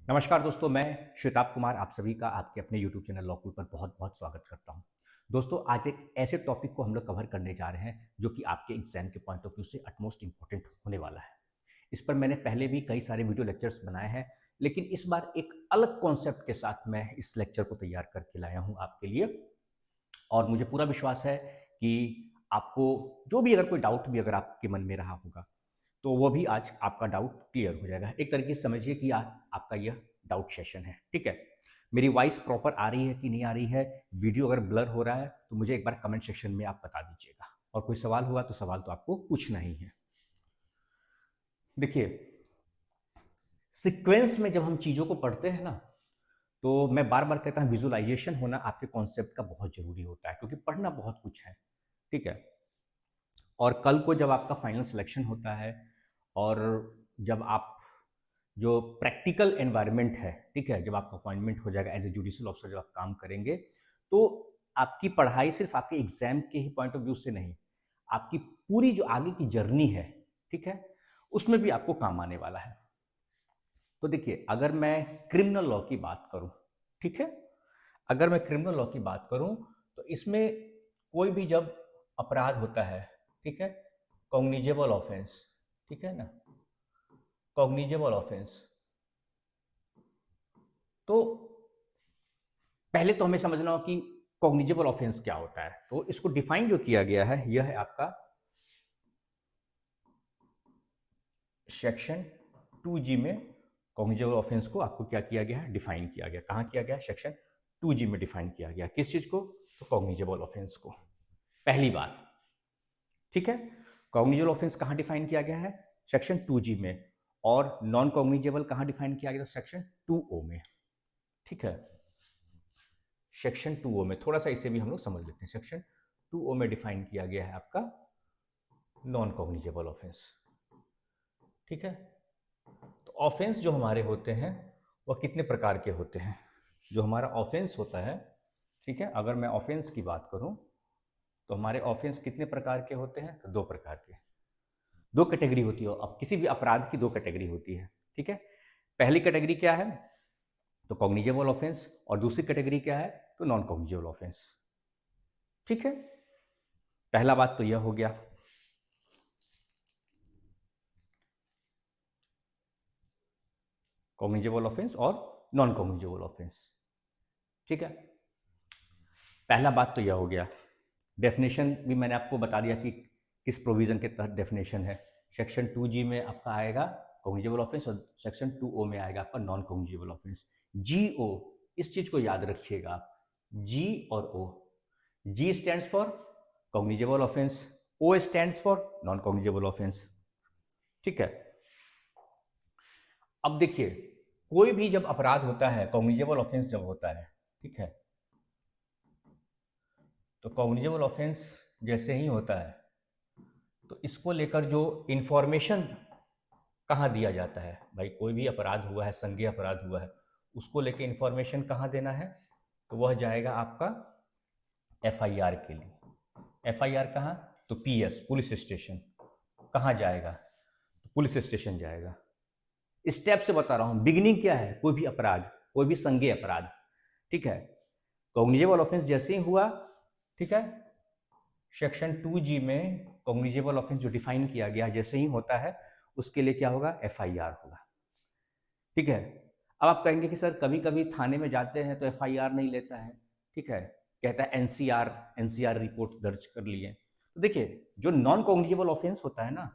नमस्कार दोस्तों, मैं श्वेताब कुमार आप सभी का आपके अपने यूट्यूब चैनल लॉ कूल पर बहुत-बहुत स्वागत करता हूं। दोस्तों, आज एक ऐसे टॉपिक को हम लोग कवर करने जा रहे हैं जो कि आपके एग्जाम के पॉइंट ऑफ व्यू से अटमोस्ट इम्पोर्टेंट होने वाला है। इस पर मैंने पहले भी कई सारे वीडियो लेक्चर्स बनाए हैं, लेकिन इस बार एक अलग कॉन्सेप्ट के साथ मैं इस लेक्चर को तैयार करके लाया हूँ आपके लिए। और मुझे पूरा विश्वास है कि आपको जो भी अगर कोई डाउट भी अगर आपके मन में रहा होगा, तो वो भी आज आपका डाउट क्लियर हो जाएगा। एक तरीके से समझिए कि आपका यह डाउट सेशन है, ठीक है? मेरी वॉइस प्रॉपर आ रही है कि नहीं आ रही है? वीडियो अगर ब्लर हो रहा है, तो मुझे एक बार कमेंट सेक्शन में आप बता दीजिएगा। और कोई सवाल हुआ तो सवाल तो आपको पूछना ही है। देखिए, सीक्वेंस में जब हम चीज़ों को पढ़ते हैं ना, तो मैं बार-बार कहता हूँ विजुअलाइज़ेशन होना आपके कॉन्सेप्ट का बहुत ज़रूरी होता है, क्योंकि पढ़ना बहुत कुछ है, ठीक है? और कल को जब आपका फाइनल सिलेक्शन होता है और जब आप जो प्रैक्टिकल एनवायरनमेंट है, ठीक है? जब आपका अपॉइंटमेंट हो जाएगा एज़ ए जुडिशियल ऑफिसर जब आप काम करेंगे, तो आपकी पढ़ाई सिर्फ़ आपके एग्ज़ाम के ही पॉइंट ऑफ व्यू से नहीं, आपकी पूरी जो आगे की जर्नी है, ठीक है? उसमें भी आपको काम आने वाला है। तो देखिए, अगर मैं क्रिमिनल लॉ की बात करूँ, ठीक है? अगर मैं क्रिमिनल लॉ की बात करूँ, तो इसमें कोई भी जब अपराध होता है, ठीक है? कॉग्निजेबल ऑफेंस, ठीक है ना? कॉग्निजेबल ऑफेंस, तो पहले तो हमें समझना हो कि कॉग्निजेबल ऑफेंस क्या होता है। तो इसको डिफाइन जो किया गया है, यह है आपका सेक्शन 2G में। कॉग्निजेबल ऑफेंस को आपको क्या किया गया है? डिफाइन किया गया। कहाँ किया गया? सेक्शन 2G में डिफाइन किया गया। किस चीज़ को? तो कॉग्निजेबल ऑफेंस को। पहली बात, ठीक है? कॉग्निजेबल ऑफेंस कहाँ डिफाइन किया गया है? सेक्शन 2G में। और नॉन कॉग्निजेबल कहाँ डिफाइन किया गया? सेक्शन 2O में, ठीक है? सेक्शन 2O में थोड़ा सा इसे भी हम लोग समझ लेते हैं। सेक्शन 2O में डिफाइन किया गया है आपका नॉन कॉग्निजेबल ऑफेंस, ठीक है? तो ऑफेंस जो हमारे होते हैं वह कितने प्रकार के होते हैं? जो हमारा ऑफेंस होता है, ठीक है, अगर मैं ऑफेंस की बात करूं, तो हमारे ऑफेंस कितने प्रकार के होते हैं? तो दो प्रकार के। दो कैटेगरी होती है। अब किसी भी अपराध की दो कैटेगरी होती है, ठीक है? पहली कैटेगरी क्या है? तो कॉग्निजेबल ऑफेंस। और दूसरी कैटेगरी क्या है? तो नॉन कॉग्निजेबल ऑफेंस, ठीक है? पहला बात तो यह हो गया। कॉग्निजेबल ऑफेंस और नॉन कॉग्निजेबल ऑफेंस, ठीक है? पहला बात तो यह हो गया। डेफिनेशन भी मैंने आपको बता दिया कि किस प्रोविजन के तहत डेफिनेशन है। सेक्शन 2G में आपका आएगा कॉग्निजेबल ऑफेंस और सेक्शन 2O में आएगा आपका नॉन कॉग्निजेबल ऑफेंस। GO, इस चीज को याद रखिएगा आप। G और O। G stands for cognizable offence, O stands for non cognizable offence, ठीक है? अब देखिए, कोई भी जब अपराध होता है, कॉग्निजेबल ऑफेंस जब होता है, ठीक है, तो कॉग्निजेबल ऑफेंस जैसे ही होता है, तो इसको लेकर जो इन्फॉर्मेशन कहाँ दिया जाता है? भाई, कोई भी अपराध हुआ है, संज्ञेय अपराध हुआ है, उसको लेकर इन्फॉर्मेशन कहाँ देना है? तो वह जाएगा आपका FIR के लिए। FIR कहाँ? तो PS, पुलिस स्टेशन। कहाँ जाएगा? तो पुलिस स्टेशन जाएगा। स्टेप से बता रहा हूँ, बिगिनिंग क्या है? कोई भी अपराध, कोई भी संज्ञेय अपराध, ठीक है, कॉग्निजेबल ऑफेंस जैसे ही हुआ, ठीक है, सेक्शन 2G में कॉग्निजेबल ऑफेंस जो डिफाइन किया गया जैसे ही होता है, उसके लिए क्या होगा? FIR होगा, ठीक है? अब आप कहेंगे कि सर कभी कभी थाने में जाते हैं तो FIR नहीं लेता है, ठीक है, कहता है NCR रिपोर्ट दर्ज कर लिए। तो देखिए, जो नॉन कॉग्निजेबल ऑफेंस होता है ना,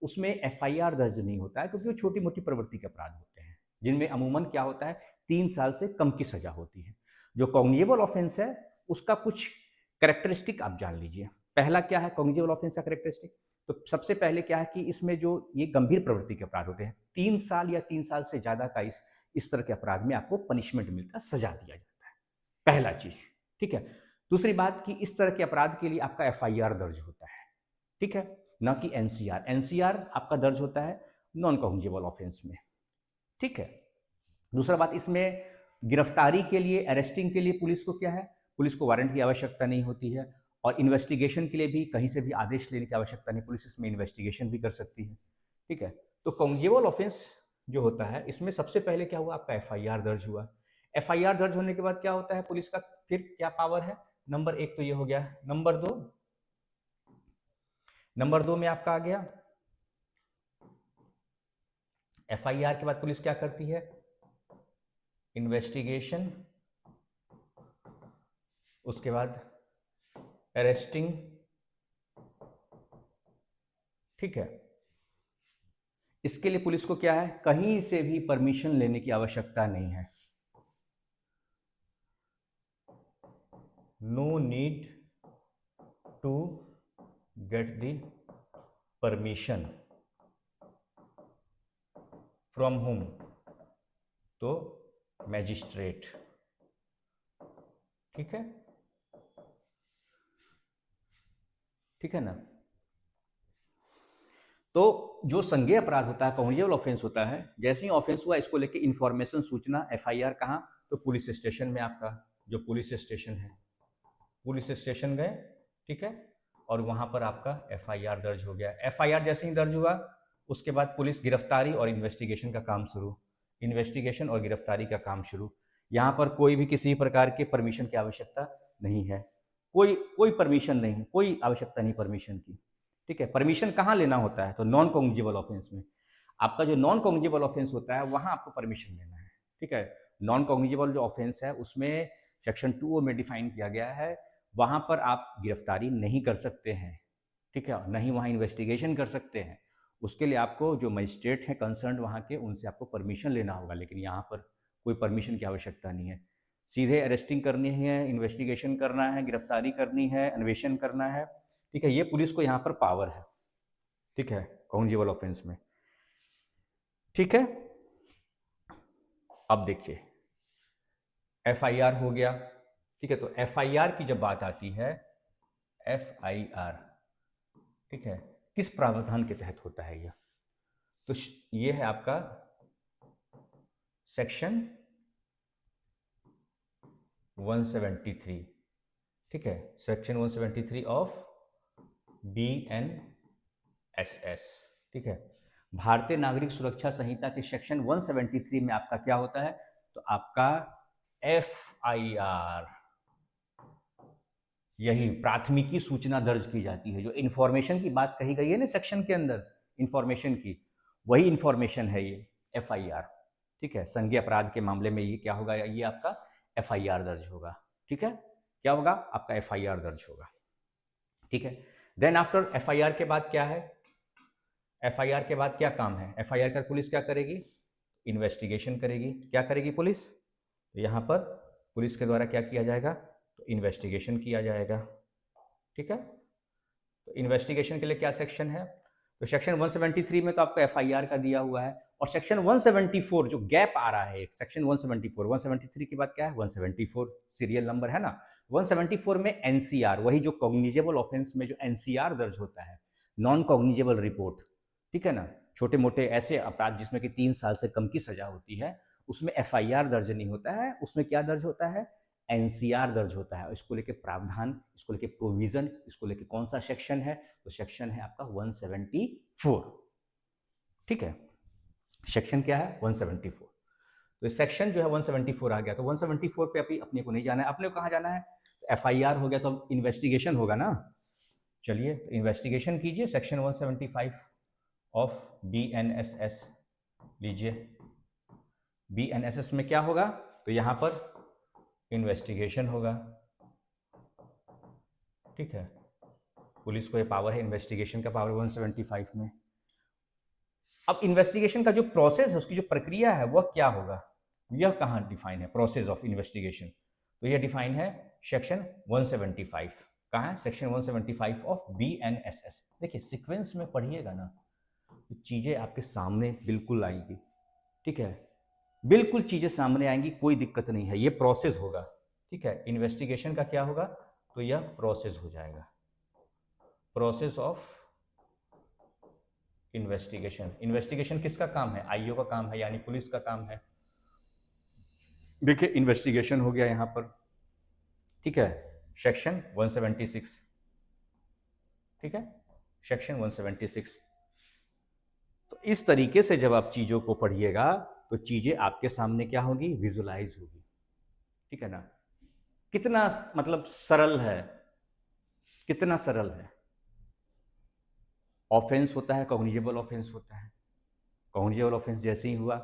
उसमें FIR दर्ज नहीं होता है, क्योंकि वो छोटी मोटी प्रवृत्ति के अपराध होते हैं जिनमें अमूमन क्या होता है? 3 साल से कम की सजा होती है। जो कॉग्निजेबल ऑफेंस है, उसका कुछ करेक्टरिस्टिक आप जान लीजिए। पहला क्या है कॉग्निजेबल ऑफेंस का करेक्टरिस्टिक? तो सबसे पहले क्या है कि इसमें जो ये गंभीर प्रवृत्ति के अपराध होते हैं, 3 साल या 3 साल से ज्यादा का इस तरह के अपराध में आपको पनिशमेंट मिलता है, सजा दिया जाता है। पहला चीज, ठीक है। दूसरी बात कि इस तरह के अपराध के लिए आपका FIR दर्ज होता है, ठीक है, ना कि एनसीआर आपका दर्ज होता है नॉन कॉग्निजेबल ऑफेंस में, ठीक है। दूसरा बात, इसमें गिरफ्तारी के लिए, अरेस्टिंग के लिए पुलिस को क्या है? पुलिस को वारंट की आवश्यकता नहीं होती है। और इन्वेस्टिगेशन के लिए भी कहीं से भी आदेश लेने की आवश्यकता नहीं, पुलिस इसमें इन्वेस्टिगेशन भी कर सकती है, ठीक है। तो कॉग्निजेबल ऑफेंस जो होता है, इसमें सबसे पहले क्या हुआ, आपका एफआईआर दर्ज हुआ। एफआईआर दर्ज होने के बाद क्या होता है पुलिस का, फिर क्या पावर है, नंबर एक तो ये हो गया। नंबर दो में आपका आ गया, एफआईआर के बाद पुलिस क्या करती है, इन्वेस्टिगेशन, उसके बाद अरेस्टिंग, ठीक है। इसके लिए पुलिस को क्या है, कहीं से भी परमिशन लेने की आवश्यकता नहीं है। No need to get the permission from home, तो मैजिस्ट्रेट, ठीक है, ठीक है ना। तो जो संज्ञेय अपराध होता है, कॉग्निजेबल ऑफेंस होता है, जैसे ही ऑफेंस हुआ इसको लेके इंफॉर्मेशन, सूचना, एफआईआर कहाँ, तो पुलिस स्टेशन में, आपका जो पुलिस स्टेशन है, पुलिस स्टेशन गए, ठीक है, और वहां पर आपका एफआईआर दर्ज हो गया। एफआईआर जैसे ही दर्ज हुआ उसके बाद पुलिस गिरफ्तारी और इन्वेस्टिगेशन का काम शुरू, इन्वेस्टिगेशन और गिरफ्तारी का काम शुरू। यहाँ पर कोई भी किसी प्रकार के परमिशन की आवश्यकता नहीं है, कोई कोई परमिशन नहीं, कोई आवश्यकता नहीं परमिशन की, ठीक है। परमिशन कहाँ लेना होता है, तो नॉन कॉग्निजेबल ऑफेंस में, आपका जो नॉन कॉग्निजेबल ऑफेंस होता है वहां आपको परमिशन लेना है, ठीक है। नॉन कॉग्निजेबल जो ऑफेंस है उसमें सेक्शन 2 में डिफाइन किया गया है, वहां पर आप गिरफ्तारी नहीं कर सकते हैं, ठीक है, नहीं वहां इन्वेस्टिगेशन कर सकते हैं, उसके लिए आपको जो मजिस्ट्रेट हैं कंसर्न वहां के, उनसे आपको परमिशन लेना होगा। लेकिन यहाँ पर कोई परमिशन की आवश्यकता नहीं है, सीधे अरेस्टिंग करनी है, इन्वेस्टिगेशन करना है, गिरफ्तारी करनी है, अन्वेषण करना है, ठीक है, ये पुलिस को यहाँ पर पावर है, ठीक है, कॉग्निजेबल ऑफेंस में, ठीक है। अब देखिए एफआईआर हो गया, ठीक है, तो एफआईआर की जब बात आती है, एफआईआर, ठीक है, किस प्रावधान के तहत होता है यह, तो ये है आपका सेक्शन 173, ठीक है, सेक्शन 173 ऑफ BNSS, ठीक है। भारतीय नागरिक सुरक्षा संहिता के सेक्शन 173 में आपका क्या होता है, तो आपका एफआईआर, यही प्राथमिकी सूचना दर्ज की जाती है, जो इंफॉर्मेशन की बात कही गई है ना सेक्शन के अंदर, इंफॉर्मेशन की, वही इंफॉर्मेशन है ये एफआईआर, ठीक है। संज्ञेय अपराध के मामले में ये क्या होगा, ये आपका एफआईआर दर्ज होगा, ठीक है, क्या होगा, आपका एफआईआर दर्ज होगा, ठीक है। देन आफ्टर एफआईआर के बाद क्या है, एफआईआर के बाद क्या काम है, एफआईआर का पुलिस क्या करेगी, इन्वेस्टिगेशन करेगी, क्या करेगी पुलिस, तो यहाँ पर पुलिस के द्वारा क्या किया जाएगा, तो इन्वेस्टिगेशन किया जाएगा, ठीक है। तो इन्वेस्टिगेशन के लिए क्या सेक्शन है, तो सेक्शन 173 में तो आपको एफआईआर का दिया हुआ है, और सेक्शन 174 जो गैप आ रहा है एक, सेक्शन 174, 173 के बाद क्या है, 174 सीरियल नंबर है ना, 174 में एनसीआर, वही जो कॉग्निजेबल ऑफेंस में जो एनसीआर दर्ज होता है, नॉन कॉग्निजेबल रिपोर्ट, ठीक है ना, छोटे मोटे ऐसे अपराध जिसमें कि 3 साल से कम की सजा होती है, उसमें एफआईआर दर्ज नहीं होता है, उसमें क्या दर्ज होता है, एनसीआर दर्ज होता है। इसको लेके प्रावधान, इसको लेके प्रोविजन, इसको लेके कौन सा सेक्शन है, तो सेक्शन है आपका 174, ठीक है, सेक्शन क्या है 174। तो सेक्शन जो है 174 आ गया, तो 174 पे अभी अपने को नहीं जाना है, अपने को कहाँ जाना है, तो एफआईआर हो गया तो अब इन्वेस्टिगेशन होगा ना, चलिए तो इन्वेस्टिगेशन कीजिए, सेक्शन 175 ऑफ BNSS लीजिए। BNSS में क्या होगा, तो यहां पर इन्वेस्टिगेशन होगा, ठीक है, पुलिस को ये पावर है, इन्वेस्टिगेशन का पावर 175 में। अब इन्वेस्टिगेशन का जो प्रोसेस है, उसकी जो प्रक्रिया है वह क्या होगा, यह कहाँ डिफाइन है, प्रोसेस ऑफ इन्वेस्टिगेशन, तो यह डिफाइन है सेक्शन 175, कहाँ है, सेक्शन 175 ऑफ BNSS। देखिए सीक्वेंस में पढ़िएगा ना तो चीज़ें आपके सामने बिल्कुल आएंगी, ठीक है, बिल्कुल चीज़ें सामने आएंगी, कोई दिक्कत नहीं है, ये प्रोसेस होगा, ठीक है। इन्वेस्टिगेशन का क्या होगा, तो यह प्रोसेस हो जाएगा, प्रोसेस ऑफ इन्वेस्टिगेशन। इन्वेस्टिगेशन किसका काम है, आईओ का काम है, यानी पुलिस का काम है। देखिए इन्वेस्टिगेशन हो गया यहां पर, ठीक है, सेक्शन 176, ठीक है, सेक्शन 176। तो इस तरीके से जब आप चीज़ों को पढ़िएगा तो चीज़ें आपके सामने क्या होगी, विजुलाइज होगी, ठीक है ना। कितना मतलब सरल है, कितना सरल है। ऑफेंस होता है, कॉग्निजेबल ऑफेंस होता है। कॉग्निजेबल ऑफेंस जैसे ही हुआ,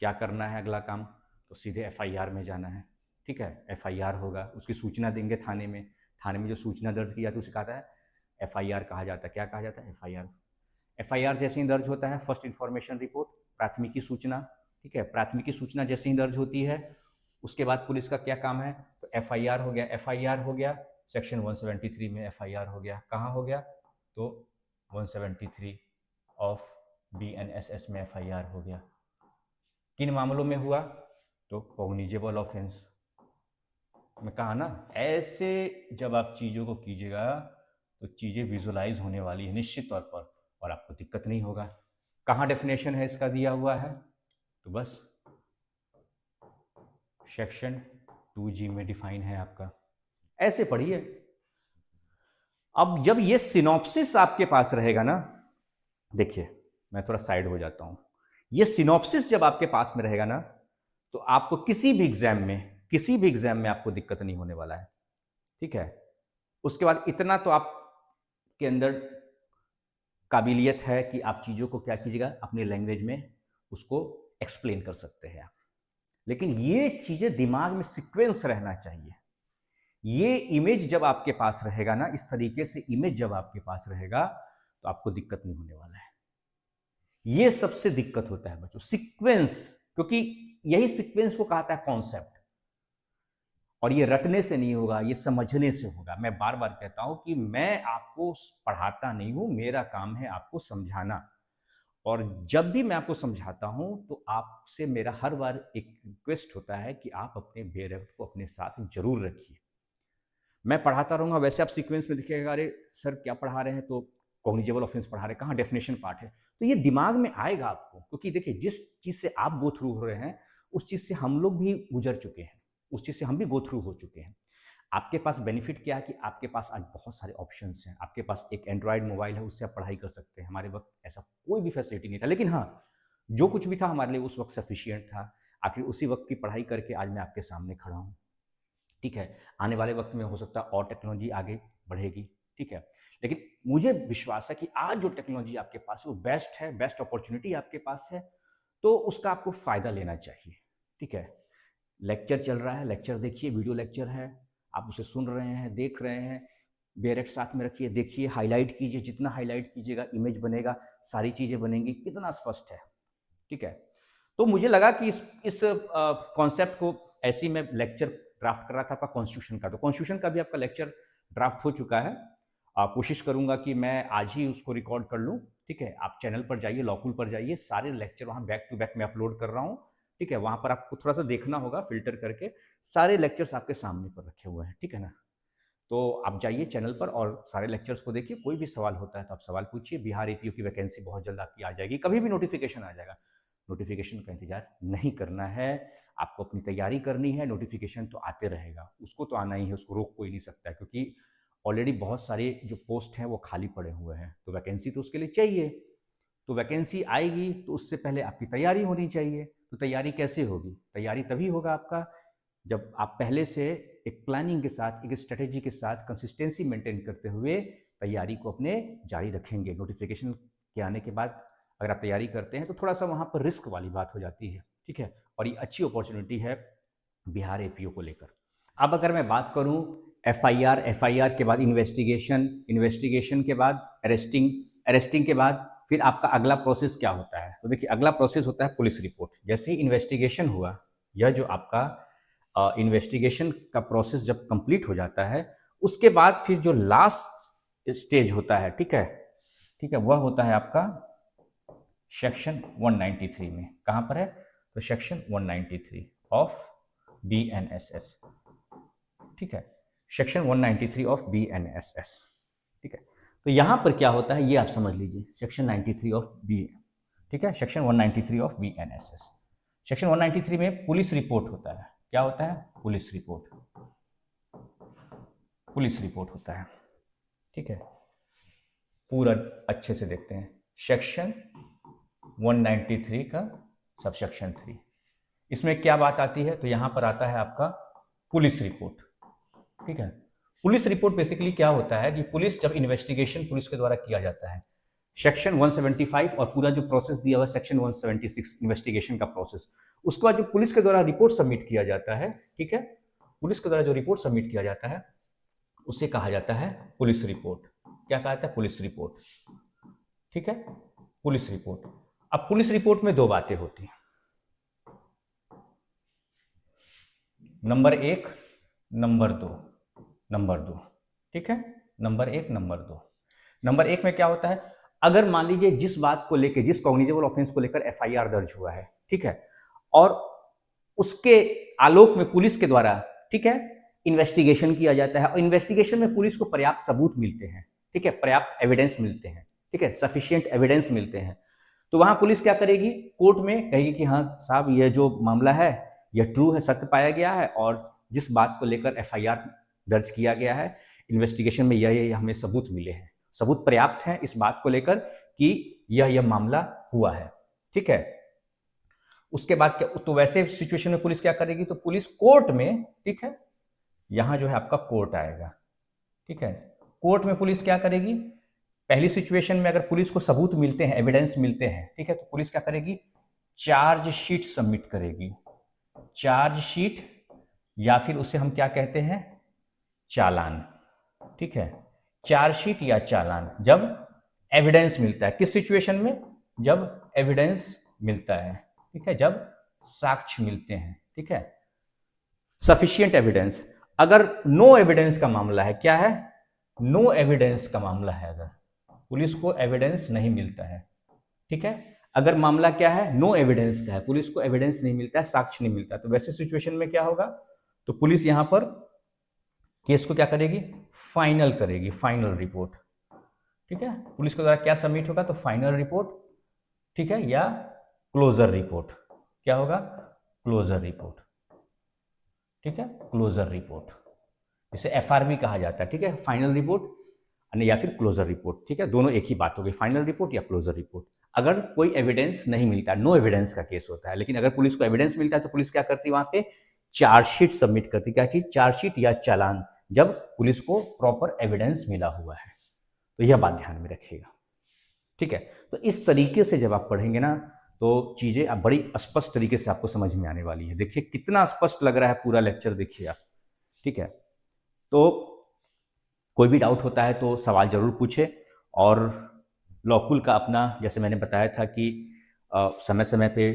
क्या करना है अगला काम, तो सीधे एफआईआर में जाना है, ठीक है। एफआईआर होगा, उसकी सूचना देंगे थाने में। थाने में जो सूचना दर्ज की जाती है उसे कहता है एफआईआर कहा जाता है। क्या कहा जाता है, एफआईआर। एफआईआर जैसे ही दर्ज होता है, फर्स्ट इन्फॉर्मेशन रिपोर्ट, प्राथमिकी सूचना, ठीक है। प्राथमिकी सूचना जैसे ही दर्ज होती है, उसके बाद पुलिस का क्या काम है, तो एफआईआर हो गया। एफआईआर हो गया, सेक्शन 173 में एफआईआर हो गया। कहाँ हो गया, तो 173 ऑफ बीएनएसएस में एफआईआर हो गया। किन मामलों में हुआ, तो कॉग्निजेबल ऑफेंस में कहा ना। ऐसे जब आप चीज़ों को कीजिएगा तो चीज़ें विजुलाइज होने वाली है निश्चित तौर पर, और आपको दिक्कत नहीं होगा। कहाँ डेफिनेशन है इसका दिया हुआ है, तो बस सेक्शन 2G में डिफाइन है आपका। ऐसे पढ़िए। अब जब ये सिनॉप्सिस आपके पास रहेगा ना, देखिए मैं थोड़ा साइड हो जाता हूं। ये सिनॉप्सिस जब आपके पास में रहेगा ना, तो आपको किसी भी एग्जाम में आपको दिक्कत नहीं होने वाला है, ठीक है। उसके बाद इतना तो आपके अंदर काबिलियत है कि आप चीज़ों को क्या कीजिएगा, अपने लैंग्वेज में उसको एक्सप्लेन कर सकते हैं आप। लेकिन ये चीज़ें दिमाग में सीक्वेंस रहना चाहिए। ये इमेज जब आपके पास रहेगा ना, इस तरीके से इमेज जब आपके पास रहेगा, तो आपको दिक्कत नहीं होने वाला है। ये सबसे दिक्कत होता है बच्चों, सीक्वेंस, क्योंकि यही सीक्वेंस को कहता है कॉन्सेप्ट। और ये रटने से नहीं होगा, ये समझने से होगा। मैं बार बार कहता हूं कि मैं आपको पढ़ाता नहीं हूं, मेरा काम है आपको समझाना। और जब भी मैं आपको समझाता हूं तो आपसे मेरा हर बार एक रिक्वेस्ट होता है कि आप अपने बेरफ्त को अपने साथ जरूर रखिए। मैं पढ़ाता रहूंगा, वैसे आप सीक्वेंस में देखिएगा, अरे सर क्या पढ़ा रहे हैं, तो कॉग्निजेबल ऑफेंस पढ़ा रहे हैं, कहाँ डेफिनेशन पार्ट है, तो ये दिमाग में आएगा आपको। क्योंकि देखिए जिस चीज़ से आप गो थ्रू हो रहे हैं, उस चीज़ से हम लोग भी गुजर चुके हैं, उस चीज़ से हम भी गो थ्रू हो चुके हैं। आपके पास बेनिफिट क्या है कि आपके पास आज बहुत सारे ऑप्शंस हैं। आपके पास एक एंड्रॉयड मोबाइल है, उससे आप पढ़ाई कर सकते हैं। हमारे वक्त ऐसा कोई भी फैसिलिटी नहीं था, लेकिन हाँ, जो कुछ भी था हमारे लिए उस वक्त सफिशियंट था। आखिर उसी वक्त की पढ़ाई करके आज मैं आपके सामने खड़ा हूँ, ठीक है। आने वाले वक्त में हो सकता है और टेक्नोलॉजी आगे बढ़ेगी, ठीक है। लेकिन मुझे विश्वास है कि आज जो टेक्नोलॉजी आपके पास है वो बेस्ट है, बेस्ट अपॉर्चुनिटी आपके पास है, तो उसका आपको फ़ायदा लेना चाहिए, ठीक है। लेक्चर चल रहा है, लेक्चर देखिए, वीडियो लेक्चर है, आप उसे सुन रहे हैं, देख रहे हैं, बेरेक्ट साथ में रखिए, देखिए, हाईलाइट कीजिए, जितना हाईलाइट कीजिएगा इमेज बनेगा, सारी चीज़ें बनेंगी, कितना स्पष्ट है, ठीक है। तो मुझे लगा कि इस कॉन्सेप्ट को ऐसे ही मैं लेक्चर ड्राफ्ट कर रहा था आपका कॉन्स्टिट्यूशन का, तो कॉन्स्टिट्यूशन का भी आपका लेक्चर ड्राफ्ट हो चुका है। कोशिश करूंगा कि मैं आज ही उसको रिकॉर्ड कर लूँ, ठीक है। आप चैनल पर जाइए, लॉकुल पर जाइए, सारे लेक्चर वहाँ बैक टू बैक में अपलोड कर रहा हूँ, ठीक है। वहाँ पर आपको थोड़ा सा देखना होगा फिल्टर करके, सारे लेक्चर्स आपके सामने पर रखे हुए हैं, ठीक है ना। तो आप जाइए चैनल पर और सारे लेक्चर्स को देखिए। कोई भी सवाल होता है तो आप सवाल पूछिए। बिहार एपीओ की वैकेंसी बहुत जल्द आपकी आ जाएगी, कभी भी नोटिफिकेशन आ जाएगा। नोटिफिकेशन का इंतजार नहीं करना है, आपको अपनी तैयारी करनी है। नोटिफिकेशन तो आते रहेगा, उसको तो आना ही है, उसको रोक कोई नहीं सकता है, क्योंकि ऑलरेडी बहुत सारे जो पोस्ट हैं वो खाली पड़े हुए हैं, तो वैकेंसी तो उसके लिए चाहिए। तो वैकेंसी आएगी तो उससे पहले आपकी तैयारी होनी चाहिए। तो तैयारी कैसे होगी, तैयारी तभी होगा आपका जब आप पहले से एक प्लानिंग के साथ, एक स्ट्रेटेजी के साथ, कंसिस्टेंसी मेंटेन करते हुए तैयारी को अपने जारी रखेंगे। नोटिफिकेशन के आने के बाद अगर आप तैयारी करते हैं तो थोड़ा सा वहाँ पर रिस्क वाली बात हो जाती है, ठीक है। और ये अच्छी अपॉर्चुनिटी है बिहार एपीओ को लेकर। अब अगर मैं बात करूँ एफआईआर के बाद इन्वेस्टिगेशन, इन्वेस्टिगेशन के बाद अरेस्टिंग, अरेस्टिंग के बाद फिर आपका अगला प्रोसेस क्या होता है, तो देखिए अगला प्रोसेस होता है पुलिस रिपोर्ट। जैसे ही इन्वेस्टिगेशन हुआ, यह जो आपका इन्वेस्टिगेशन का प्रोसेस जब कंप्लीट हो जाता है, उसके बाद फिर जो लास्ट स्टेज होता है, ठीक है, ठीक है, वह होता है आपका सेक्शन 193 में। कहाँ पर है, तो सेक्शन 193 ऑफ बीएनएसएस, ठीक है। सेक्शन 193 ऑफ बीएनएसएस, ठीक है। तो यहां पर क्या होता है ये आप समझ लीजिए, सेक्शन 93 ऑफ बी, ठीक है, सेक्शन 193 ऑफ बीएनएसएस। सेक्शन 193 में पुलिस रिपोर्ट होता है। क्या होता है, पुलिस रिपोर्ट, पुलिस रिपोर्ट होता है, ठीक है। पूरा अच्छे से देखते हैं। सेक्शन 193 का सबसेक्शन 3। इसमें क्या बात आती है, तो यहाँ पर आता है आपका पुलिस रिपोर्ट। ठीक है, पुलिस रिपोर्ट बेसिकली क्या होता है कि पुलिस जब इन्वेस्टिगेशन पुलिस के द्वारा किया जाता है, सेक्शन 175 और पूरा जो प्रोसेस दिया हुआ है सेक्शन 176 इन्वेस्टिगेशन का प्रोसेस, उसके बाद जो पुलिस के द्वारा रिपोर्ट सबमिट किया जाता है, ठीक है, पुलिस के द्वारा जो रिपोर्ट सबमिट किया जाता है उसे कहा जाता है पुलिस रिपोर्ट। क्या कहा जाता है? Police report. ठीक है, पुलिस रिपोर्ट। अब पुलिस रिपोर्ट में दो बातें होती हैं, नंबर 1, नंबर 2। ठीक है, नंबर 1, नंबर 2। नंबर 1 में क्या होता है, अगर मान लीजिए जिस बात को लेकर, जिस कॉग्निजेबल ऑफेंस को लेकर एफआईआर दर्ज हुआ है, ठीक है, और उसके आलोक में पुलिस के द्वारा, ठीक है, इन्वेस्टिगेशन किया जाता है और इन्वेस्टिगेशन में पुलिस को पर्याप्त सबूत मिलते हैं, ठीक है, पर्याप्त एविडेंस मिलते हैं, ठीक है, सफिशिएंट एविडेंस मिलते हैं, तो वहां पुलिस क्या करेगी, कोर्ट में कहेगी कि हाँ साहब ये जो मामला है यह ट्रू है, सत्य पाया गया है और जिस बात को लेकर एफआईआर दर्ज किया गया है, इन्वेस्टिगेशन में यह हमें सबूत मिले हैं, सबूत पर्याप्त हैं इस बात को लेकर कि यह मामला हुआ है। ठीक है, उसके बाद क्या, तो वैसे सिचुएशन में पुलिस क्या करेगी, तो पुलिस कोर्ट में, ठीक है, यहां जो है आपका कोर्ट आएगा। ठीक है, कोर्ट में पुलिस क्या करेगी, पहली सिचुएशन में अगर पुलिस को सबूत मिलते हैं, एविडेंस मिलते हैं, ठीक है, तो पुलिस क्या करेगी, चार्जशीट सबमिट करेगी। चार्जशीट या फिर उसे हम क्या कहते हैं, चालान। ठीक है, चार्जशीट या चालान जब एविडेंस मिलता है, किस सिचुएशन में, जब एविडेंस मिलता है, ठीक है, जब साक्ष्य मिलते हैं, ठीक है, सफिशिएंट एविडेंस। अगर नो एविडेंस का मामला है, क्या है, नो एविडेंस का मामला है, अगर पुलिस को एविडेंस नहीं मिलता है, ठीक है, अगर मामला क्या है, नो एविडेंस का है, पुलिस को एविडेंस नहीं मिलता है, साक्ष्य नहीं मिलता, तो वैसे सिचुएशन में क्या होगा, तो पुलिस यहां पर केस को क्या करेगी, फाइनल करेगी, फाइनल रिपोर्ट। ठीक है, पुलिस के द्वारा क्या सबमिट होगा, तो फाइनल रिपोर्ट, ठीक है, या क्लोजर रिपोर्ट। क्या होगा, क्लोजर रिपोर्ट। ठीक है, क्लोजर रिपोर्ट, इसे एफआरबी कहा जाता है। ठीक है, फाइनल रिपोर्ट या फिर क्लोजर रिपोर्ट, ठीक है, दोनों एक ही बात होगी, फाइनल रिपोर्ट या क्लोजर रिपोर्ट। अगर कोई एविडेंस नहीं मिलता, नो एविडेंस का केस होता है, लेकिन अगर पुलिस को एविडेंस मिलता है तो पुलिस क्या करती है, वहां पे चार्जशीट सबमिट करती। क्या चीज, चार्जशीट या चालान, जब पुलिस को प्रॉपर एविडेंस मिला हुआ है, तो यह बात ध्यान में रखिएगा। ठीक है, तो इस तरीके से जब आप पढ़ेंगे ना, तो चीजें अब बड़ी स्पष्ट तरीके से आपको समझ में आने वाली है। देखिए कितना स्पष्ट लग रहा है पूरा लेक्चर, देखिए आप। ठीक है, तो कोई भी डाउट होता है तो सवाल जरूर पूछे, और लॉकुल का अपना, जैसे मैंने बताया था कि समय समय पे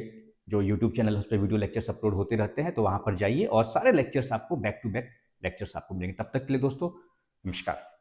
जो यूट्यूब चैनल है उस पर वीडियो लेक्चर्स अपलोड होते रहते हैं, तो वहाँ पर जाइए और सारे लेक्चर्स आपको बैक टू बैक लेक्चर्स आपको मिलेंगे। तब तक के लिए दोस्तों नमस्कार।